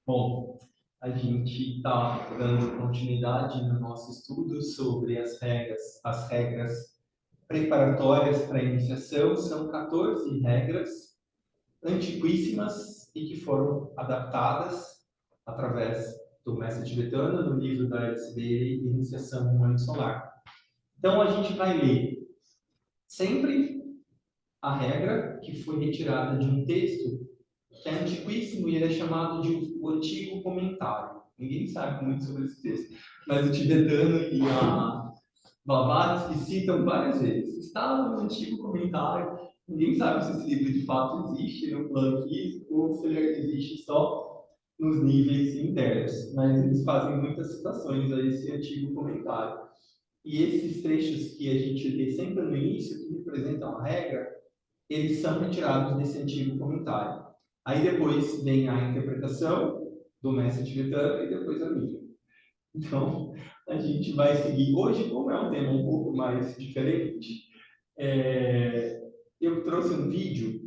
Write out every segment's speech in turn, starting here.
Bom, a gente está dando continuidade no nosso estudo sobre as regras preparatórias para a iniciação. São 14 regras antiquíssimas e que foram adaptadas através do mestre tibetano no livro da LCD Iniciação no Manto Solar. Então, a gente vai ler sempre a regra que foi retirada de um texto que é antiquíssimo e ele é chamado de o Antigo Comentário. Ninguém sabe muito sobre esse texto, mas o tibetano e a Blavatsky citam várias vezes. Está no Antigo Comentário. Ninguém sabe se esse livro de fato existe no plano físico ou se ele existe só nos níveis internos, mas eles fazem muitas citações a esse Antigo Comentário. E esses trechos que a gente lê sempre no início, que representam a regra, eles são retirados desse Antigo Comentário. Aí depois vem a interpretação do mestre tibetano e depois a minha. Então, a gente vai seguir. Hoje, como é um tema um pouco mais diferente, eu trouxe um vídeo,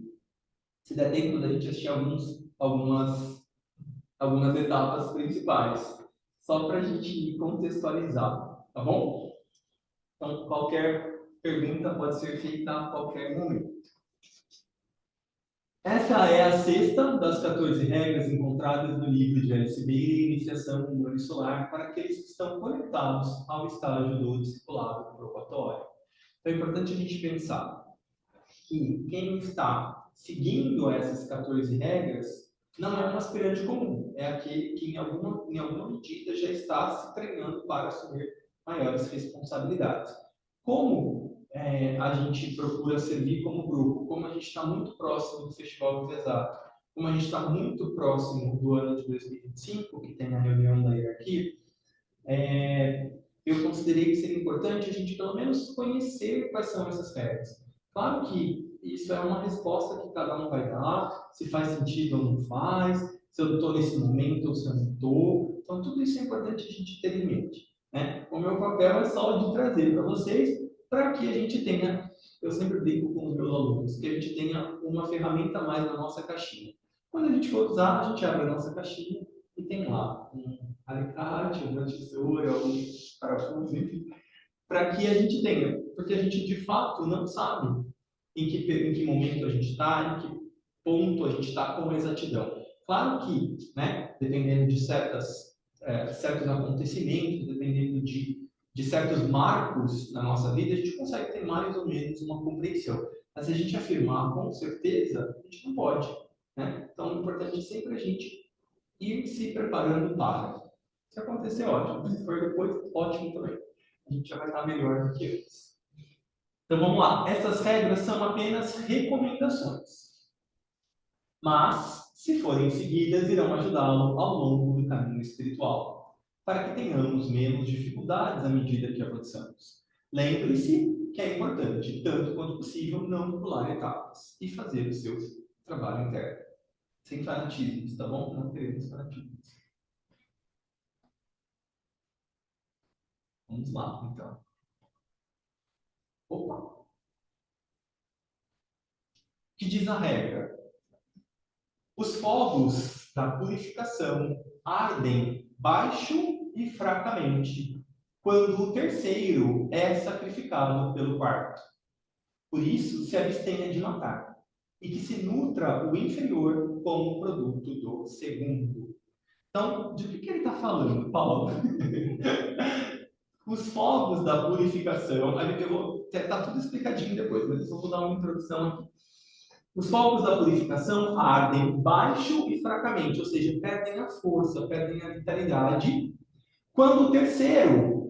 se der tempo da gente assistir algumas etapas principais, só para a gente contextualizar, tá bom? Então, qualquer pergunta pode ser feita a qualquer momento. Essa é a sexta das 14 regras encontradas no livro de Alice Bailey, Iniciação no Manto Solar, para aqueles que estão conectados ao estágio do discipulado probatório. Então é importante a gente pensar que quem está seguindo essas 14 regras não é um aspirante comum, é aquele que em alguma medida já está se treinando para assumir maiores responsabilidades. Como a gente procura servir como grupo, como a gente está muito próximo do Festival do Exato, como a gente está muito próximo do ano de 2025, que tem a reunião da hierarquia, eu considerei que seria importante a gente pelo menos conhecer quais são essas regras. Claro que isso é uma resposta que cada um vai dar, se faz sentido ou não faz, se eu estou nesse momento ou se eu não estou. Então, tudo isso é importante a gente ter em mente. Né? O meu papel é só de trazer para vocês, para que a gente tenha, eu sempre brinco com os meus alunos, que a gente tenha uma ferramenta a mais na nossa caixinha. Quando a gente for usar, a gente abre a nossa caixinha e tem lá um alicate, uma tesoura, um parafuso, enfim, para que a gente tenha, porque a gente de fato não sabe em que momento a gente está, em que ponto a gente está com exatidão. Claro que, né, dependendo de certos acontecimentos, dependendo de certos marcos na nossa vida, a gente consegue ter mais ou menos uma compreensão. Mas se a gente afirmar com certeza, a gente não pode. Né? Então, o importante é sempre a gente ir se preparando para. Se acontecer, ótimo. Se for depois, ótimo também. A gente já vai estar melhor do que antes. Então vamos lá. Essas regras são apenas recomendações. Mas, se forem seguidas, irão ajudá-lo ao longo do caminho espiritual, para que tenhamos menos dificuldades à medida que avançamos. Lembre-se que é importante, tanto quanto possível, não pular etapas e fazer o seu trabalho interno. Sem fanatismos, tá bom? Não queremos fanatismos. Vamos lá, então. Opa! O que diz a regra? Os fogos da purificação ardem baixo e fracamente, quando o terceiro é sacrificado pelo quarto. Por isso, se abstenha de matar, e que se nutra o inferior como produto do segundo. Então, de que ele está falando, Paulo? Os fogos da purificação, está tudo explicadinho depois, mas eu só vou dar uma introdução aqui. Os fogos da purificação ardem baixo e fracamente, ou seja, perdem a força, perdem a vitalidade, quando o terceiro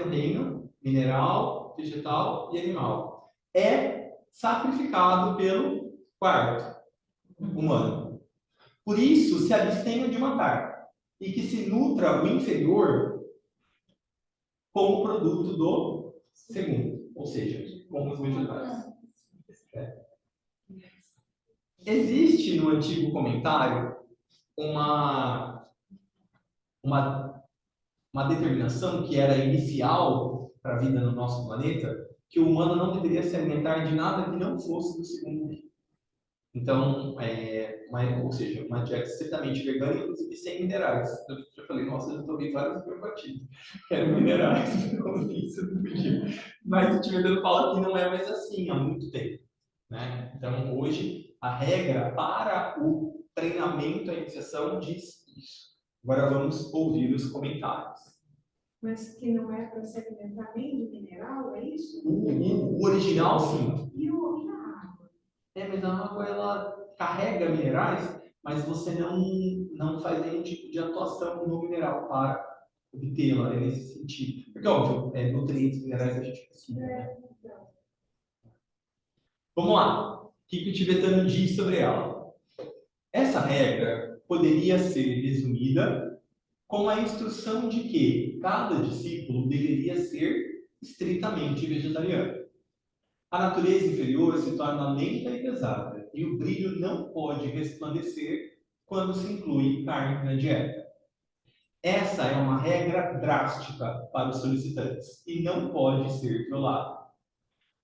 reino, mineral, vegetal e animal, é sacrificado pelo quarto, humano. Por isso, se abstenha de matar, e que se nutra o inferior como produto do segundo, ou seja, como os vegetais. Existe no antigo comentário uma determinação que era inicial para a vida no nosso planeta, que o humano não deveria se alimentar de nada que não fosse do segundo reino. Então, ou seja, uma dieta estritamente vegana, inclusive sem minerais. Eu já falei, nossa, eu já tomei vários hiperbatidos, quero minerais, então isso não podia. Mas o Tibetano fala que não é mais assim há muito tempo, né? Então, hoje, a regra para o treinamento, a iniciação, diz isso. Agora vamos ouvir os comentários. Mas que não é para se alimentar nem de mineral, é isso? O original, sim. E a água? Mas a água, ela carrega minerais, mas você não faz nenhum tipo de atuação no mineral para obtê-la, é nesse sentido. Porque, óbvio, nutrientes minerais a gente precisa, né? Então. Vamos lá. O que o tibetano diz sobre ela? Essa regra poderia ser resumida com a instrução de que cada discípulo deveria ser estritamente vegetariano. A natureza inferior se torna lenta e pesada, e o brilho não pode resplandecer quando se inclui carne na dieta. Essa é uma regra drástica para os solicitantes e não pode ser violada.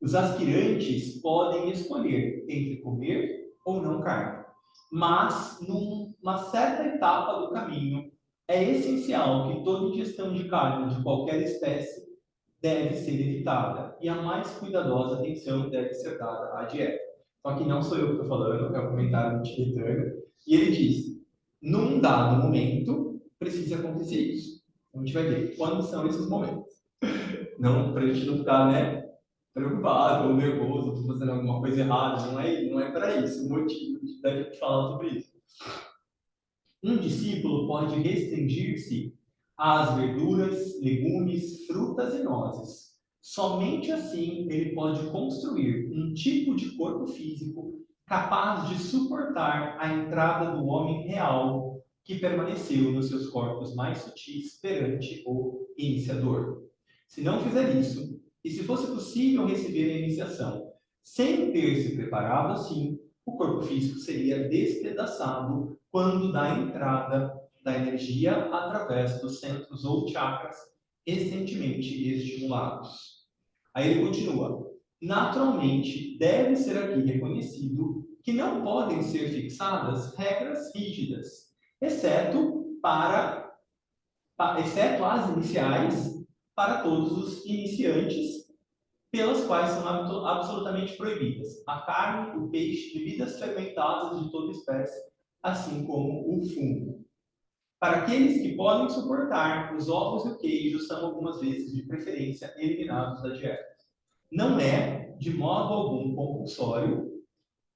Os aspirantes podem escolher entre comer ou não carne, mas numa certa etapa do caminho é essencial que toda ingestão de carne de qualquer espécie deve ser evitada e a mais cuidadosa atenção deve ser dada à dieta. Só que não sou eu que estou falando, é o comentário do tibetano, e ele diz: num dado momento precisa acontecer isso. A gente vai ver quando são esses momentos. Não, para a gente não ficar, né, preocupado ou nervoso, estou fazendo alguma coisa errada, não é para isso o motivo da gente falar sobre isso. Um discípulo pode restringir-se às verduras, legumes, frutas e nozes. Somente assim ele pode construir um tipo de corpo físico capaz de suportar a entrada do homem real que permaneceu nos seus corpos mais sutis perante o iniciador. Se não fizer isso, e se fosse possível receber a iniciação sem ter se preparado assim, o corpo físico seria despedaçado quando dá entrada da energia através dos centros ou chakras recentemente estimulados. Aí ele continua: naturalmente, deve ser aqui reconhecido que não podem ser fixadas regras rígidas, exceto as iniciais para todos os iniciantes, pelas quais são absolutamente proibidas a carne, o peixe, bebidas fermentadas de toda espécie, assim como o fumo. Para aqueles que podem suportar, os ovos e o queijo são algumas vezes, de preferência, eliminados da dieta. Não é, de modo algum, compulsório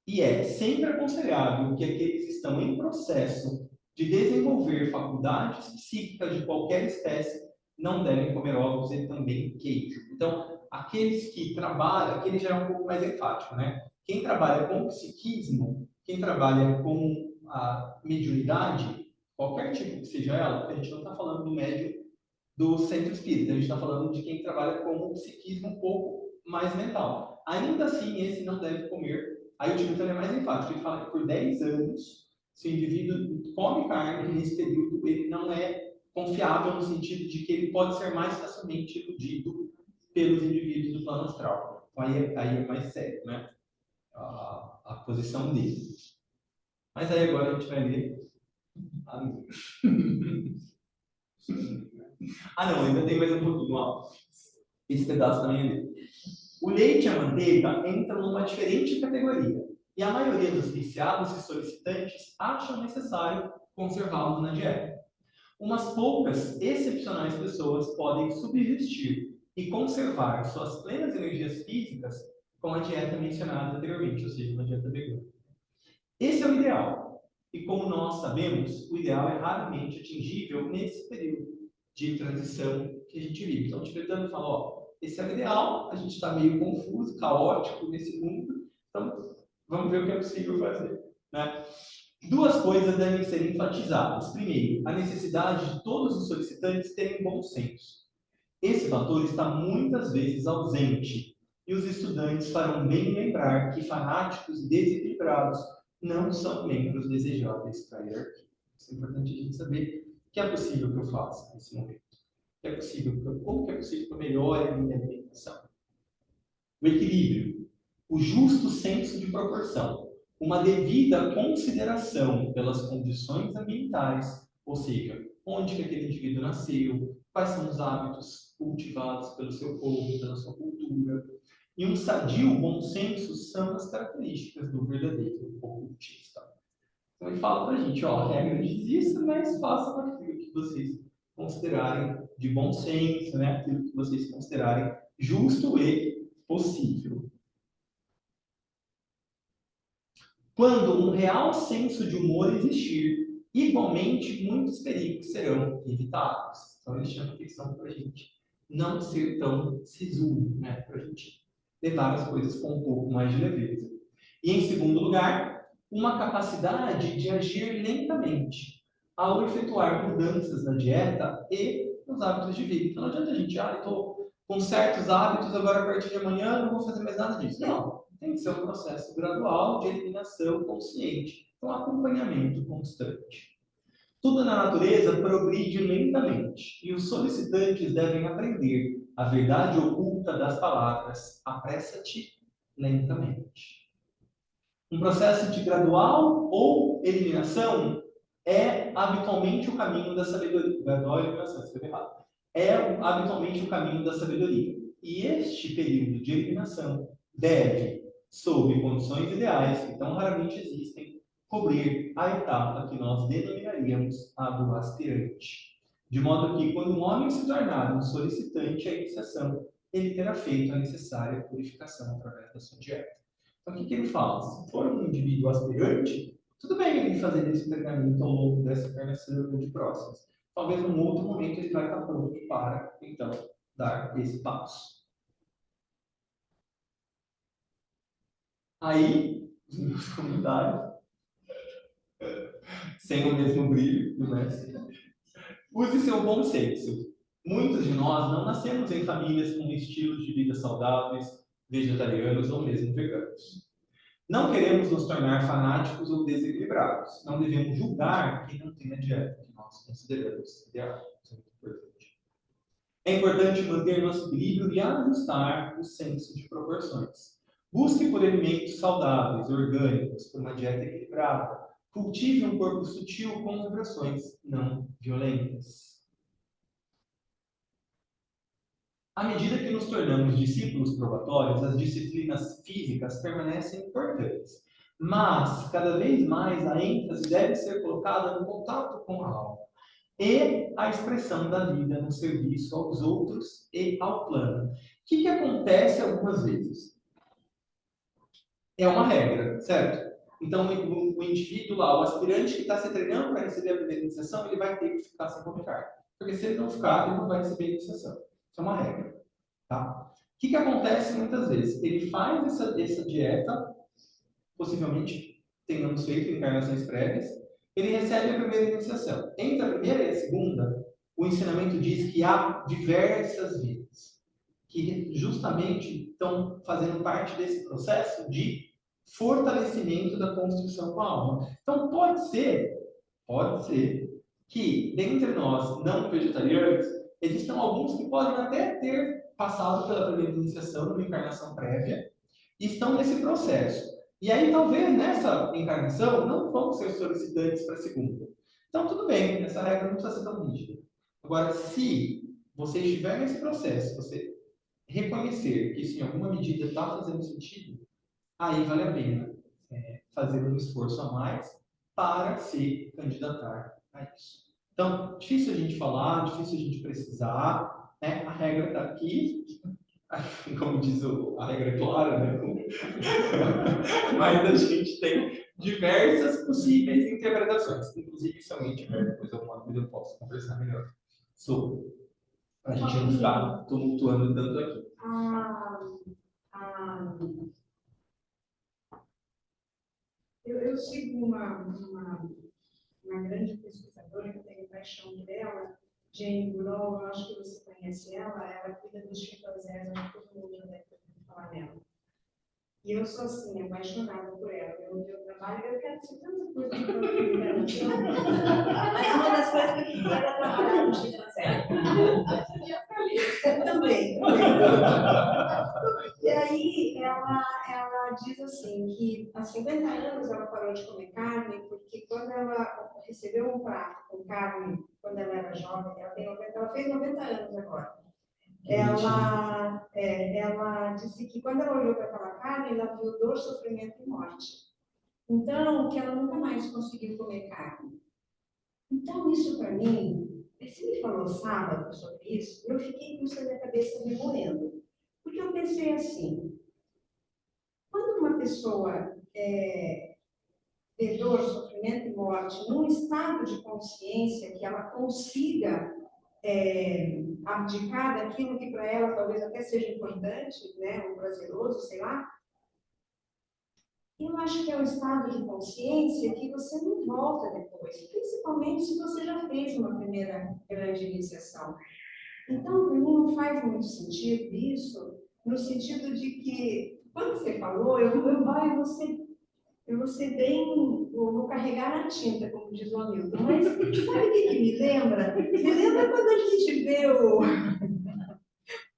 e é sempre aconselhável que aqueles que estão em processo de desenvolver faculdades psíquicas de qualquer espécie não devem comer ovos e também queijo. Então, aqueles que trabalham, aquele já é um pouco mais enfático, né? Quem trabalha com psiquismo, quem trabalha com a mediunidade, qualquer tipo que seja ela, a gente não está falando do médium do centro espírita, a gente está falando de quem trabalha com o psiquismo um pouco mais mental. Ainda assim, esse não deve comer. Aí o tibetano é mais enfático, ele fala que por 10 anos, se o indivíduo come carne, nesse período ele não é confiável no sentido de que ele pode ser mais facilmente iludido pelos indivíduos do plano astral. Então aí é mais sério, né? A posição dele. Mas aí agora a gente vai ler. Não, ainda tem mais um pouquinho, ó. Esse pedaço também é dele. O leite e a manteiga entram numa diferente categoria, e a maioria dos viciados e solicitantes acham necessário conservá-los na dieta. Umas poucas, excepcionais pessoas podem subsistir e conservar suas plenas energias físicas com a dieta mencionada anteriormente, ou seja, uma dieta vegana. Esse é o ideal, e como nós sabemos, o ideal é raramente atingível nesse período de transição que a gente vive. Então, o tibetano fala, ó, esse é o ideal, a gente está meio confuso, caótico nesse mundo, então vamos ver o que é possível fazer, né? Duas coisas devem ser enfatizadas. Primeiro, a necessidade de todos os solicitantes terem bom senso. Esse fator está muitas vezes ausente, e os estudantes farão bem em lembrar que fanáticos e desequilibrados não são membros desejáveis para a hierarquia. Isso é importante a gente saber o que é possível que eu faça nesse momento. Como que é possível que eu melhore a minha alimentação? O equilíbrio, o justo senso de proporção. uma devida consideração pelas condições ambientais, ou seja, onde que aquele indivíduo nasceu, quais são os hábitos cultivados pelo seu povo, pela sua cultura, e um sadio bom senso são as características do verdadeiro ocultista. Então ele fala para a gente, ó, a regra diz isso, mas façam aquilo que vocês considerarem de bom senso, né? Aquilo que vocês considerarem justo e possível. Quando um real senso de humor existir, igualmente muitos perigos serão evitados. Então ele chama atenção para a gente não ser tão sisudo, né? Para a gente levar as coisas com um pouco mais de leveza. E em segundo lugar, uma capacidade de agir lentamente ao efetuar mudanças na dieta e nos hábitos de vida. Então não adianta a gente, estou com certos hábitos, agora a partir de amanhã não vou fazer mais nada disso. Não, tem que ser um processo gradual de eliminação consciente, um acompanhamento constante. Tudo na natureza progride lentamente, e os solicitantes devem aprender a verdade oculta das palavras: apressa-te lentamente. Um processo de gradual ou eliminação é habitualmente o caminho da sabedoria. Gradual e eliminação, escrevi errado. É habitualmente o caminho da sabedoria. E este período de eliminação deve, sob condições ideais, que tão raramente existem, cobrir a etapa que nós denominaríamos a do aspirante. De modo que, quando um homem se tornar um solicitante à iniciação, ele terá feito a necessária purificação através da sua dieta. Então, o que ele fala? Se for um indivíduo aspirante, tudo bem ele fazer esse treinamento ao longo dessa encarnação de próximos. Talvez num outro momento ele vai estar pronto para, então, dar esse passo. Aí, os meus comentários, sem o mesmo brilho do mestre, use seu bom senso. Muitos de nós não nascemos em famílias com estilos de vida saudáveis, vegetarianos ou mesmo veganos. Não queremos nos tornar fanáticos ou desequilibrados. Não devemos julgar quem não tem a dieta que nós consideramos ideal. Isso é muito importante. É importante manter nosso equilíbrio e ajustar o senso de proporções. Busque por alimentos saudáveis, orgânicos, por uma dieta equilibrada. Cultive um corpo sutil com vibrações não violentas. À medida que nos tornamos discípulos probatórios, as disciplinas físicas permanecem importantes. Mas, cada vez mais, a ênfase deve ser colocada no contato com a alma e a expressão da vida no serviço aos outros e ao plano. O que acontece algumas vezes? É uma regra, certo? Então, o indivíduo lá, o aspirante que está se treinando para receber a primeira iniciação, ele vai ter que ficar sem comer carne. Porque se ele não ficar, ele não vai receber a iniciação. Isso é uma regra. Tá? O que acontece muitas vezes? Ele faz essa dieta, possivelmente tenhamos feito encarnações prévias, ele recebe a primeira iniciação. Entre a primeira e a segunda, o ensinamento diz que há diversas vidas que justamente estão fazendo parte desse processo de fortalecimento da construção com a alma. Então, pode ser que, dentre nós não vegetarianos, existam alguns que podem até ter passado pela primeira iniciação numa encarnação prévia e estão nesse processo. E aí, talvez, nessa encarnação, não vão ser solicitantes para a segunda. Então, tudo bem, essa regra não precisa ser tão rígida. Agora, se você estiver nesse processo, você reconhecer que isso em alguma medida está fazendo sentido, aí vale a pena fazer um esforço a mais para se candidatar a isso. Então, difícil a gente falar, difícil a gente precisar, né? A regra está aqui, como diz a regra é clara, né? Mas a gente tem diversas possíveis interpretações, inclusive somente, depois alguma coisa eu posso conversar melhor sobre, para a gente não ficar tumultuando tanto aqui. Eu sigo uma grande pesquisadora que eu tenho paixão por ela, Jane Goodall, eu acho que você conhece ela cuida dos chimpanzés, acho que todo mundo já deve ter falar nela. E eu sou assim, apaixonada por ela. Eu trabalho, eu quero ser tanta coisa que eu quero. Mas uma das coisas que eu quero é trabalhar com chimpanzé. Também. E aí ela diz assim, que há 50 anos ela parou de comer carne, porque quando ela recebeu um prato com carne, quando ela era jovem, ela fez 90 anos agora. Ela disse que quando ela olhou para aquela carne, ela viu dor, sofrimento e morte. Então, que ela nunca mais conseguiu comer carne. Então, isso para mim, você me falou sábado sobre isso, eu fiquei com isso na minha cabeça me moendo. Porque eu pensei assim, quando uma pessoa vê dor, sofrimento e morte num estado de consciência que ela consiga abdicar daquilo que para ela talvez até seja importante, né, ou prazeroso, sei lá, eu acho que é um estado de consciência que você não volta depois, principalmente se você já fez uma primeira grande iniciação. Então, para mim, não faz muito sentido isso, no sentido de que, quando você falou, eu vou ser bem, vou carregar na tinta, como diz o Hamilton, mas sabe o que me lembra? Me lembra quando a gente vê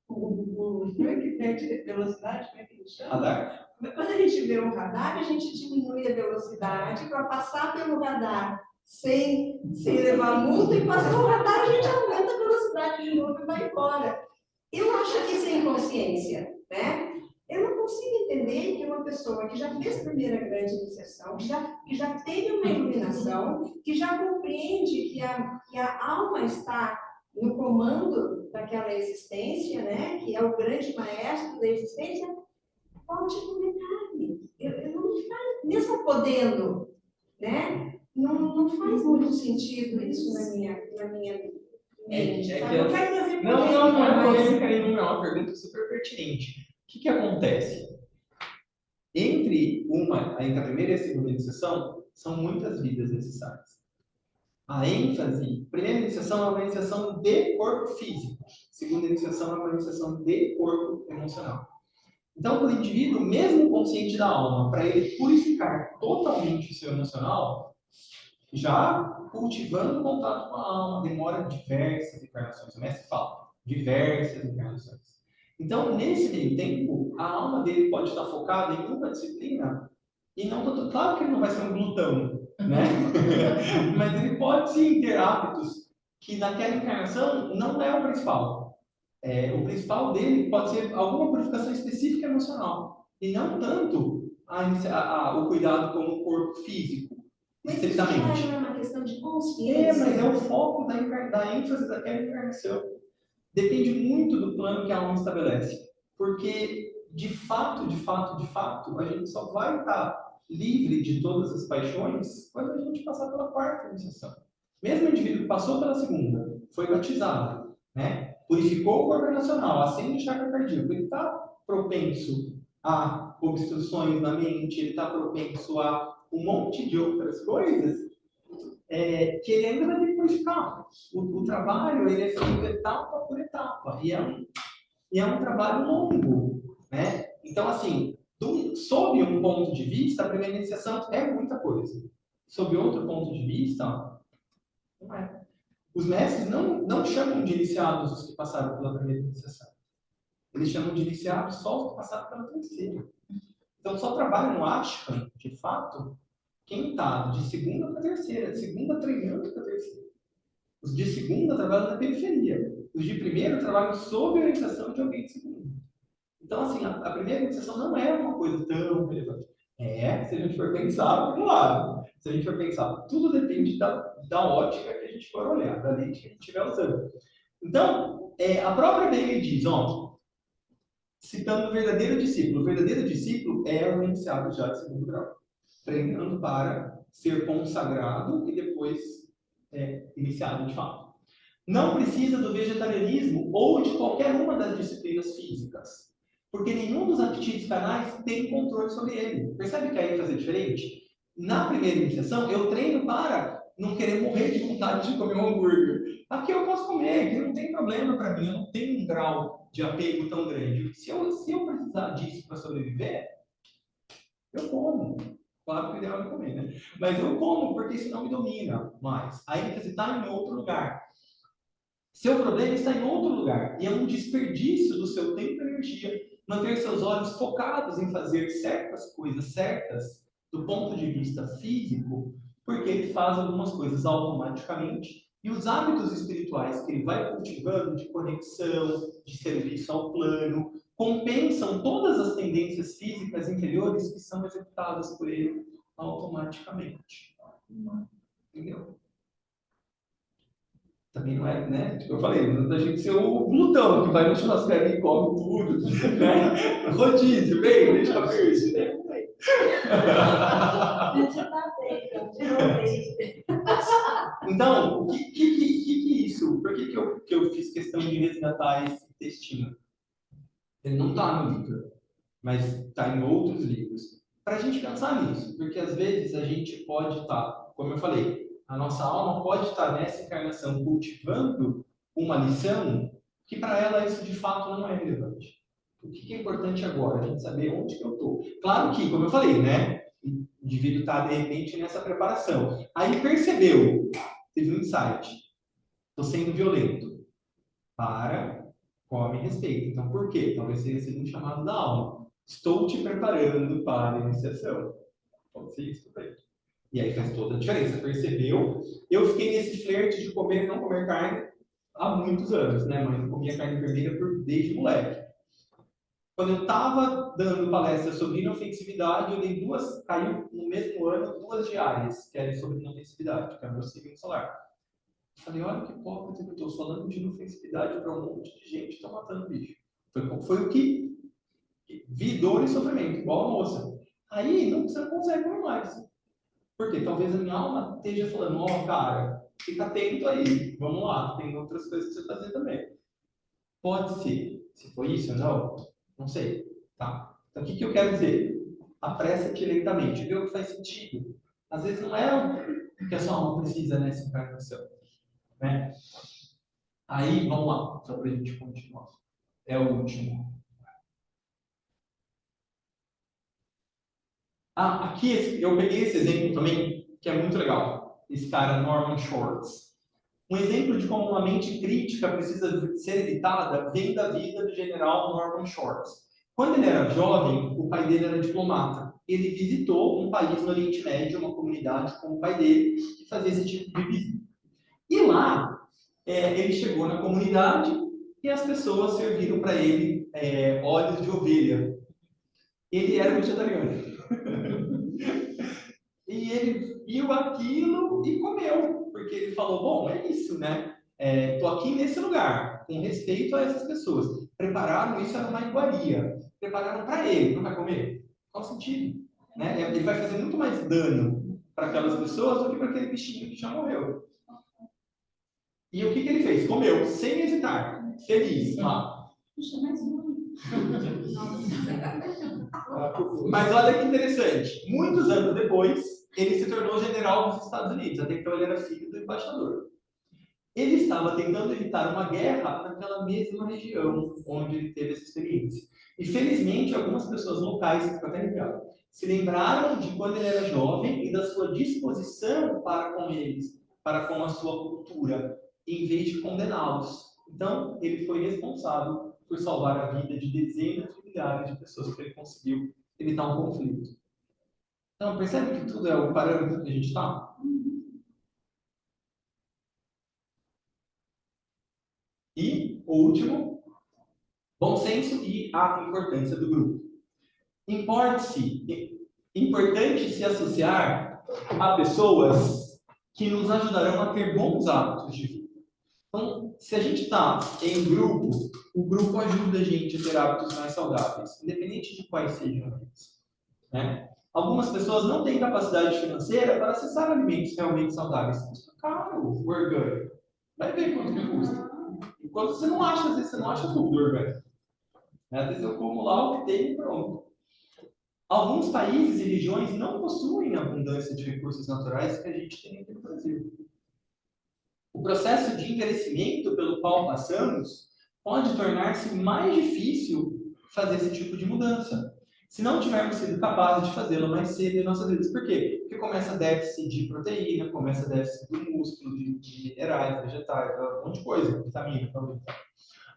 como é que mede velocidade, como é que ele chama? Radar. Quando a gente vê um radar, a gente diminui a velocidade para passar pelo radar sem levar multa, e passou o radar, a gente aumenta a velocidade de novo e vai embora. Eu acho que isso é inconsciência, né? Eu não consigo entender que uma pessoa que já fez a primeira grande iniciação, que já teve uma iluminação, que já compreende que a alma está no comando daquela existência, né? Que é o grande maestro da existência, pode comer carne. Eu não me faz, mesmo podendo, né? Não faz muito sentido isso na minha mente. Não é polêmica nenhuma, é uma pergunta super pertinente. O que acontece? Entre a primeira e a segunda iniciação, são muitas vidas necessárias. A ênfase, primeira iniciação é uma iniciação de corpo físico, segunda iniciação é uma iniciação de corpo emocional. Então, para o indivíduo, mesmo consciente da alma, para ele purificar totalmente o seu emocional, já cultivando contato com a alma, demora diversas encarnações. O mestre fala, diversas encarnações. Então, nesse meio tempo, a alma dele pode estar focada em uma disciplina e não, claro que ele não vai ser um glutão, né? Mas ele pode sim ter hábitos que naquela encarnação não é o principal. O principal dele pode ser alguma purificação específica emocional e não tanto o cuidado com o corpo físico, estritamente. Mas isso é uma questão de consciência. Mas é o foco da ênfase daquela encarnação. Depende muito do plano que a alma estabelece. Porque, de fato, a gente só vai estar livre de todas as paixões quando a gente passar pela quarta iniciação. Mesmo o indivíduo que passou pela segunda, foi batizado, né? Purificou o corpo nacional, acende o chakra cardíaco, ele está propenso a obstruções na mente, ele está propenso a um monte de outras coisas que ele ainda vai ter que purificar. O trabalho ele é feito etapa por etapa e é um trabalho longo, né? Então, assim, sob um ponto de vista, a primeira iniciação é muita coisa. Sob outro ponto de vista, não é. Os mestres não chamam de iniciados os que passaram pela primeira iniciação. Eles chamam de iniciados só os que passaram pela terceira. Então, só trabalha no ashram, de fato, quem está de segunda para terceira, de segunda treinando para terceira. Os de segunda trabalham na periferia. Os de primeira trabalham sob a orientação de alguém de segunda. Então, assim, a primeira iniciação não é uma coisa tão relevante. Se a gente for pensar, por um lado. Se a gente for pensar, tudo depende da ótica que a gente for olhar, da lente que a gente estiver usando. Então, a própria Bailey diz, citando o verdadeiro discípulo é o iniciado já de segundo grau, treinando para ser consagrado e depois iniciado de fato. Não precisa do vegetarianismo ou de qualquer uma das disciplinas físicas, porque nenhum dos apetites canais tem controle sobre ele. Percebe que a ênfase é diferente? Na primeira iniciação, eu treino para não querer morrer de vontade de comer um hambúrguer. Aqui eu posso comer, aqui não tem problema para mim, eu não tenho um grau de apego tão grande. Se eu precisar disso para sobreviver, eu como. Claro que o ideal é comer, né? Mas eu como, porque isso não me domina mais. A ênfase está em outro lugar. Seu problema está em outro lugar, e é um desperdício do seu tempo e energia manter seus olhos focados em fazer certas coisas certas do ponto de vista físico, porque ele faz algumas coisas automaticamente, e os hábitos espirituais que ele vai cultivando de conexão, de serviço ao plano, compensam todas as tendências físicas inferiores que são executadas por ele automaticamente. Entendeu? Também não é, né? Tipo, eu falei, não deixa de ser o glutão que vai no churrascaria e come tudo, né? Rodízio, vem, deixa ver, né? Então, o que é isso? Por que eu fiz questão de resgatar esse textinho? Ele não está no livro, mas está em outros livros. Para a gente pensar nisso, porque às vezes a gente pode estar, como eu falei, a nossa alma pode estar nessa encarnação cultivando uma lição que para ela isso de fato não é relevante. O que é importante agora? A gente saber onde que eu estou. Claro que, como eu falei, né? O indivíduo está, de repente, nessa preparação. Aí percebeu, teve um insight. Estou sendo violento. Para, come e respeita. Então, por quê? Talvez seja um chamado da alma. Estou te preparando para a iniciação. Pode ser isso também. E aí faz toda a diferença. Percebeu? Eu fiquei nesse flerte de comer e não comer carne há muitos anos, né? Mãe não comia carne vermelha desde moleque. Quando eu estava dando palestra sobre inofensividade, eu dei duas, caiu no mesmo ano, duas diárias, que eram sobre inofensividade, que é o meu signo solar. Eu falei, olha que hipócrita que eu estou falando de inofensividade para um monte de gente que está matando bicho. Foi o que vi dor e sofrimento, igual a moça. Aí não, você não consegue comer mais. Porque talvez a minha alma esteja falando, ó, cara, fica atento aí, vamos lá, tem outras coisas que você fazer também. Pode ser. Se foi isso ou não, não sei. Tá? Então, o que eu quero dizer? Apressa-te lentamente, vê o que faz sentido. Às vezes não é o que a sua alma precisa nessa encarnação. Né? Aí, vamos lá, só para a gente continuar. É o último. Aqui eu peguei esse exemplo também, que é muito legal. Esse cara, Norman Schwartz. Um exemplo de como uma mente crítica precisa ser evitada vem da vida do general Norman Schwartz. Quando ele era jovem, o pai dele era diplomata. Ele visitou um país no Oriente Médio, uma comunidade com o pai dele, que fazia esse tipo de visita. E lá, ele chegou na comunidade e as pessoas serviram para ele óleos de ovelha. Ele era vegetariano. E ele viu aquilo e comeu, porque ele falou, bom, é isso, né? Estou aqui nesse lugar, com respeito a essas pessoas. Prepararam isso, era uma iguaria. Prepararam para ele, não vai comer? Qual sentido? Né? Ele vai fazer muito mais dano para aquelas pessoas do que para aquele bichinho que já morreu. E o que ele fez? Comeu, sem hesitar, feliz. Puxa, mais um. Mas olha que interessante. Muitos anos depois, ele se tornou general dos Estados Unidos. Até então ele era filho do embaixador. Ele estava tentando evitar uma guerra naquela mesma região onde ele teve essa experiência. E felizmente algumas pessoas locais, que ficou até ligado, se lembraram de quando ele era jovem e da sua disposição para com eles, para com a sua cultura, em vez de condená-los. Então, ele foi responsável por salvar a vida de dezenas de milhares de pessoas, porque ele conseguiu evitar um conflito. Então, percebe que tudo é o parâmetro que a gente está? E, o último, bom senso e a importância do grupo. Importante se associar a pessoas que nos ajudarão a ter bons hábitos de vida. Então, se a gente está em grupo, o grupo ajuda a gente a ter hábitos mais saudáveis, independente de quais sejam eles. Né? Algumas pessoas não têm capacidade financeira para acessar alimentos realmente saudáveis. Custa caro o orgânico. Vai ver quanto que custa. Enquanto você não acha, às vezes você não acha tudo orgânico. Às vezes eu como lá o que tem e pronto. Alguns países e regiões não possuem a abundância de recursos naturais que a gente tem aqui no Brasil. O processo de envelhecimento pelo qual passamos pode tornar-se mais difícil fazer esse tipo de mudança. se não tivermos sido capazes de fazê-lo mais cedo em nossas vidas. Por quê? Porque começa déficit de proteína, começa déficit do músculo, de minerais, vegetais, um monte de coisa, vitamina também.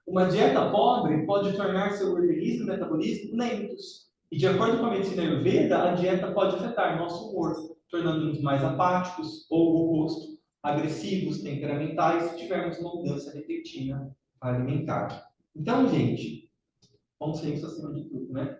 Uma dieta pobre pode tornar seu organismo e metabolismo lentos. E de acordo com a medicina Ayurveda, a dieta pode afetar nosso humor, tornando-nos mais apáticos ou o oposto, agressivos, temperamentais, se tivermos uma mudança repentina alimentar. Então, gente, bom senso acima de tudo, né?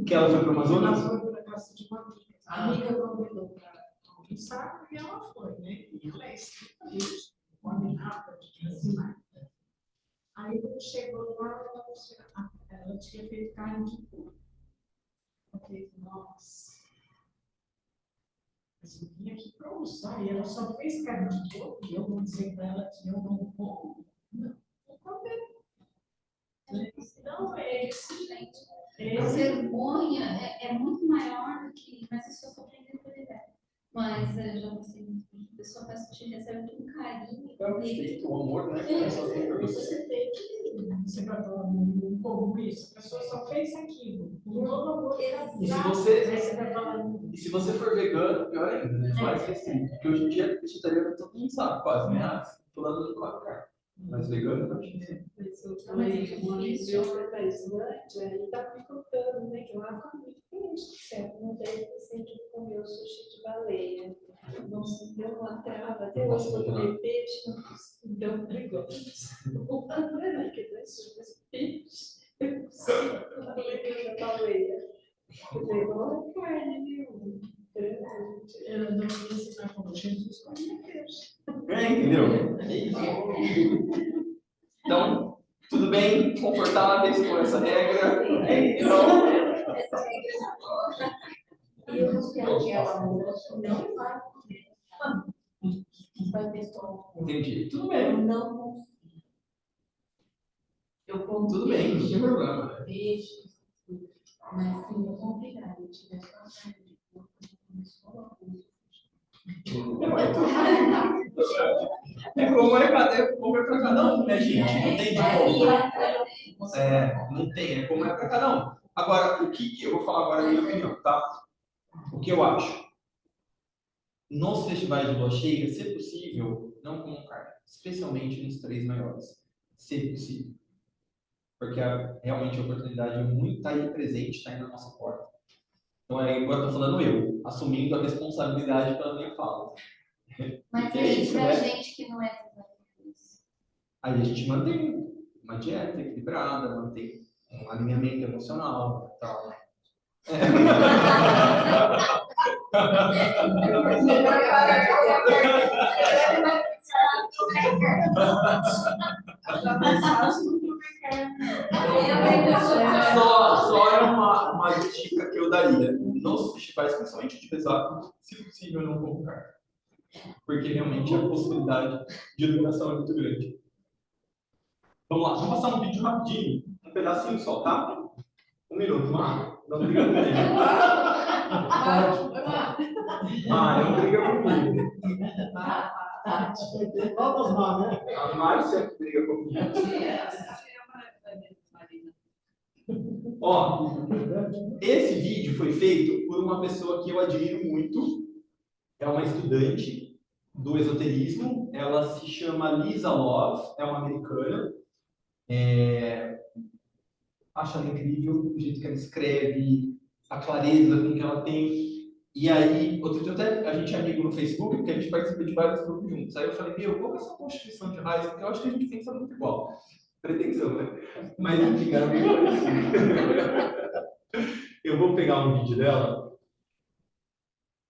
Que ela foi para o Amazonas? Ela foi para a casa de uma amiga. A amiga convidou para almoçar e ela foi, né? E ela é especialista, come rápido, assim. Aí quando chegou lá, ela tinha feito carne de porco. Eu falei, nossa, mas eu vim aqui para almoçar e ela só fez carne de porco e eu vou dizer para ela que eu não como. Não, não comer. Não, é excelente. A vergonha é muito maior do que. Mas isso eu estou aprendendo com ele. Mas já você, a pessoa te recebe com carinho. É o respeito, o amor, né? Você tem que. Você vai falar, não como isso, a pessoa só fez aquilo. Não, e se você for vegano, pior ainda, né? Mais restrito. Porque hoje em dia, vegetariano todo mundo sabe, quase, né? Ah, fulano não come carne. Mas vegano não tinha. Eu falei, um amigo meu foi para a Islândia e estava me contando, né, que lá come muito peixe, certo? Não tem sempre que comer o sushi de baleia. Nossa, me deu uma trava, até hoje eu comer peixe, não deu um negócio. Voltando para mim, que não é peixe, eu consigo comer da baleia. Eu falei, olha a carne, viu? Eu não ia ensinar como Jesus comia peixe. Entendeu? Então, tudo bem, confortáveis com essa regra? Então, Eu não sei o que ela não vai comer. Vai ter só. Entendi. Tudo Eu bem. não consigo. Eu como Tudo bem, não tem problema. peixe, mas sim, eu complicado. Eu tive só a carne de porco, só Como é para cada um, né, gente? Não tem de como. Não tem, é como é para cada um. Agora, o que eu vou falar agora a minha opinião, tá? O que eu acho? Nos festivais de lua cheia, se possível, não comam carne, especialmente nos 3 maiores, se possível. Porque realmente a oportunidade é muito tá aí presente, está aí na nossa porta. Então, agora estou falando eu, assumindo a responsabilidade pela minha fala. Mas é aí, isso, pra né? gente que não é isso. Aí a gente mantém uma dieta equilibrada, mantém um alinhamento emocional e tal. Só é uma dica que eu daria. Nos festivais, principalmente de pesado, se possível, não comprar. Porque realmente a possibilidade de iluminação é muito grande. Vamos lá, vamos passar um vídeo rapidinho, um pedacinho só, tá? 1 minuto, Mar. Não briga comigo. Não briga comigo. Vamos lá, né? A Mari sempre briga comigo. Ó, esse vídeo foi feito por uma pessoa que eu admiro muito. É uma estudante do esoterismo. Ela se chama Lisa Love, é uma americana. Acho ela incrível o jeito que ela escreve, a clareza com que ela tem. E aí, outro dia até a gente é amigo no Facebook, porque a gente participa de vários grupos juntos. Aí eu falei, meu, qual que é essa constituição de raiz? Porque eu acho que a gente pensa muito igual. Pretensão, né? Mas enfim, era meio parecido. Eu vou pegar um vídeo dela,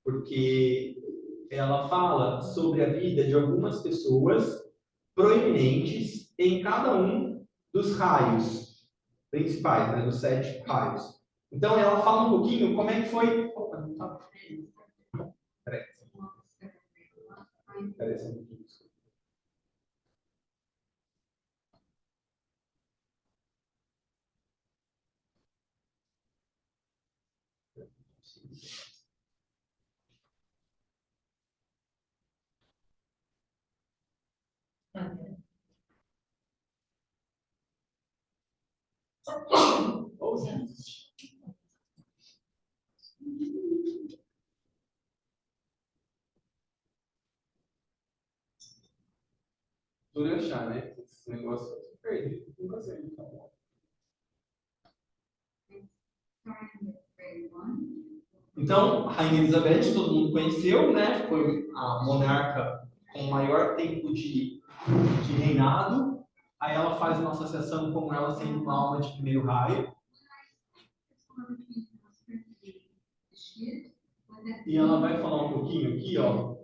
porque ela fala sobre a vida de algumas pessoas proeminentes em cada um dos raios principais, né, dos 7 raios. Então, ela fala um pouquinho como é que foi. Opa, não tá. Peraí. Peraí, só um pouquinho. Ou sim. Tudo eu achar, né? Esse negócio eu perdi. Nunca sei. Então, a Rainha Elizabeth, todo mundo conheceu, né? Foi a monarca com maior tempo de reinado. Aí ela faz uma associação com ela sendo uma alma de primeiro raio. E ela vai falar um pouquinho aqui, ó.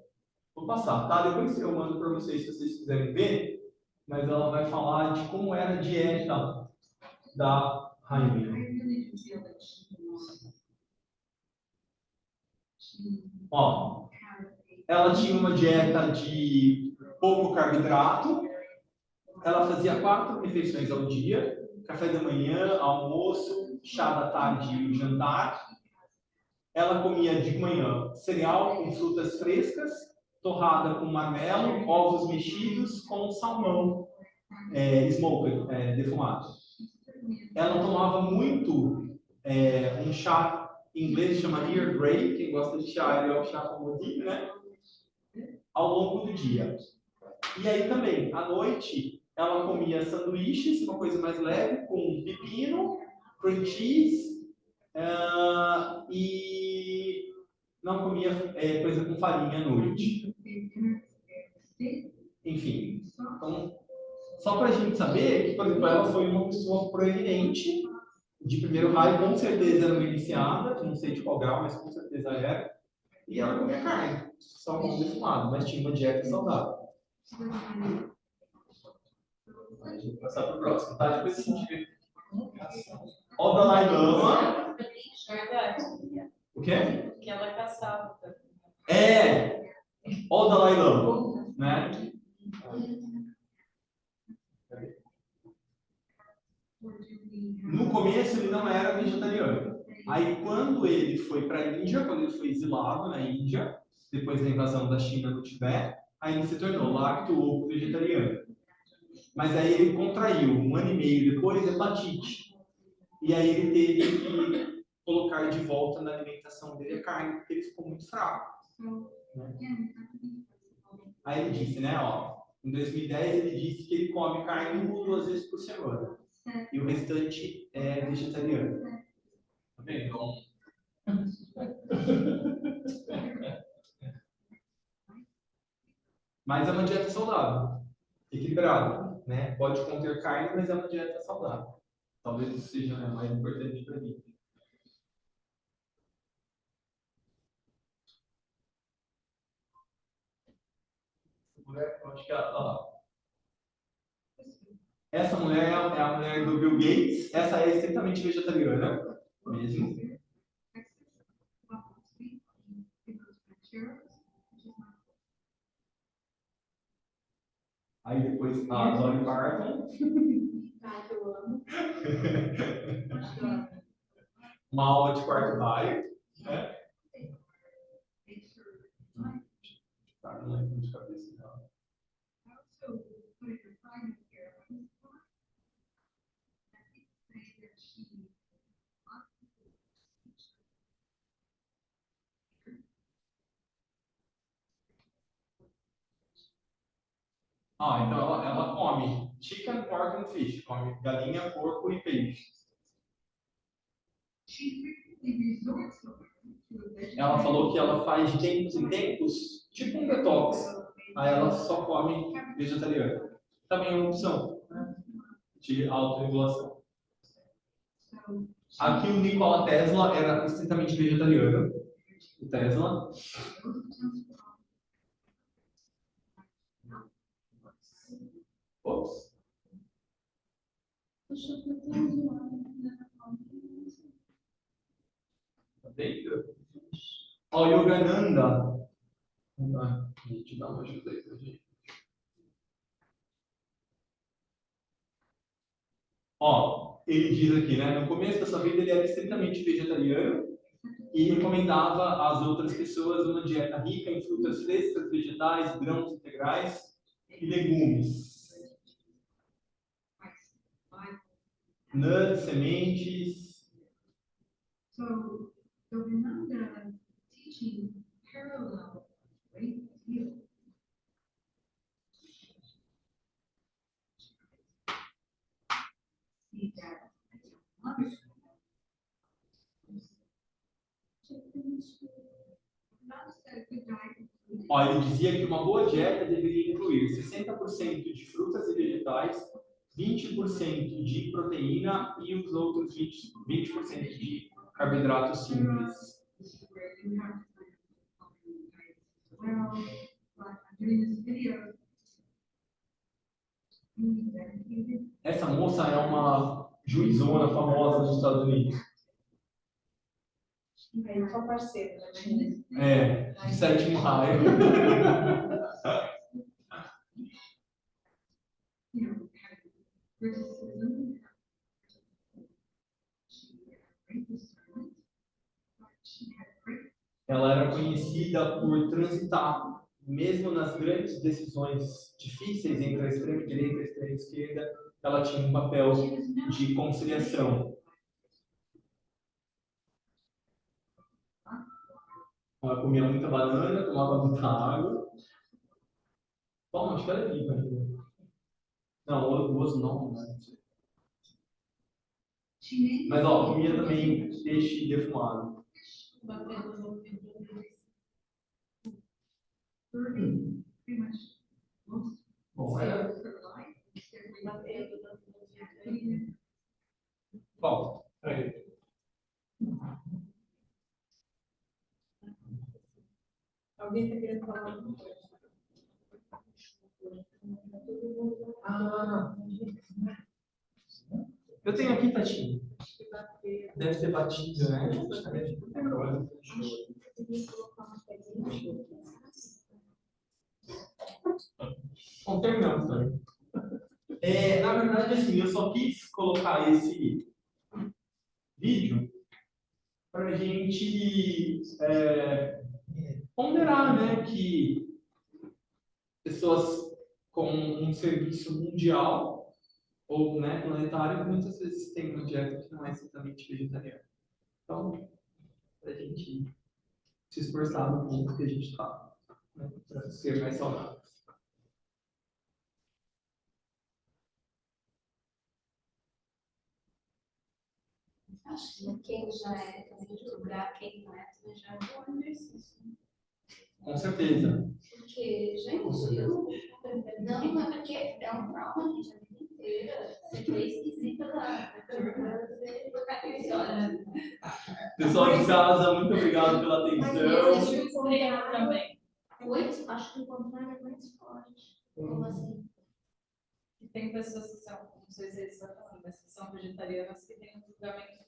Vou passar, tá? Depois eu mando para vocês se vocês quiserem ver. Mas ela vai falar de como era a dieta da rainha. Ó, ela tinha uma dieta de pouco carboidrato. Ela fazia 4 refeições ao dia: café da manhã, almoço, chá da tarde e jantar. Ela comia de manhã cereal com frutas frescas, torrada com marmelo, ovos mexidos com salmão smoked, defumado. Ela tomava muito um chá inglês que chama Earl Grey. Quem gosta de chá, ele é o chá famosinho, né? Ao longo do dia. E aí também, à noite, ela comia sanduíches, uma coisa mais leve, com pepino, cream cheese, e não comia coisa com farinha à noite. Enfim, então, só para a gente saber que, por exemplo, ela foi uma pessoa proeminente, de primeiro raio, com certeza era uma iniciada, não sei de qual grau, mas com certeza era. E ela comia carne, salmão defumado, mas tinha uma dieta saudável. Vou passar para o próximo, tá? Depois a gente vê. Ó, o Dalai Lama. O quê? Que ela caçava. Ó, o Dalai Lama, né? No começo ele não era vegetariano. Aí quando ele foi para a Índia, quando ele foi exilado na Índia, depois da invasão da China no Tibete, aí ele se tornou lacto-ovo vegetariano. Mas aí ele contraiu, 1 ano e meio depois, hepatite. E aí ele teve que colocar de volta na alimentação dele a carne, porque ele ficou muito fraco. Né? Aí ele disse, né, ó, em 2010 ele disse que ele come carne 1 ou 2 vezes por semana. E o restante é vegetariano. Tá vendo? Mas é uma dieta saudável, equilibrada, né? Pode conter carne, mas é uma dieta saudável. Talvez isso seja, né, mais importante para mim. Acho que essa mulher é a mulher do Bill Gates. Essa é estritamente vegetariana mesmo. Aí depois a Dolly Parton. Que eu amo. Uma aula de quarto raio. Né? Tá, não lembro de cabeça dela. Então ela come chicken, pork and fish. Come galinha, porco e peixe. Ela falou que ela faz de tempos em tempos, tipo um detox. Aí ela só come vegetariano. Também é uma opção, né, de autorregulação. Aqui o Nikola Tesla era estritamente vegetariano. O Tesla. Ops. Tá vendo? Ó, Yogananda. Gente, dá uma ajuda aí pra gente. Ó, ele diz aqui, né? No começo da sua vida ele era estritamente vegetariano e recomendava às outras pessoas uma dieta rica em frutas frescas, vegetais, grãos integrais e legumes. nuts, sementes. So we're not teaching parallel weight field. See that Ó, ele dizia que uma boa dieta deveria incluir 60% de frutas e vegetais, 20% de proteína e os outros 20% de carboidratos simples. Essa moça é uma juizona famosa nos Estados Unidos. Aí sou parceiro, né? É, de 7º raio. Ela era conhecida por transitar, mesmo nas grandes decisões difíceis entre a extrema direita e a extrema esquerda, ela tinha um papel de conciliação. Ela comia muita banana, tomava muita água. Bom, acho que ela é viva ainda. Não, o osso não, né? Mas, ó, comia também peixe defumado. Bom, Bom, aí. Alguém está querendo falar alguma coisa? Eu tenho aqui, Tatinho. Deve ter batido, né? Bom, terminamos também. Na verdade, assim, eu só quis colocar esse vídeo para a gente ponderar, né, que pessoas com um serviço mundial ou, né, planetário muitas vezes têm uma dieta que não é exatamente vegetariana. Então, para a gente se esforçar no ponto que a gente está, né, para ser mais saudável. Acho que quem já é, também julgar quem não é, também já é um bom exercício. Com certeza. Porque, gente, eu não é porque é um trauma, gente, a vida inteira. Você foi esquisita lá. Pessoal de casa, muito obrigado pela atenção. Existe um extremo também. Acho que o contrário é mais forte. Como assim? Tem pessoas que são, não sei se eles estão falando, mas que são vegetarianas que têm um julgamento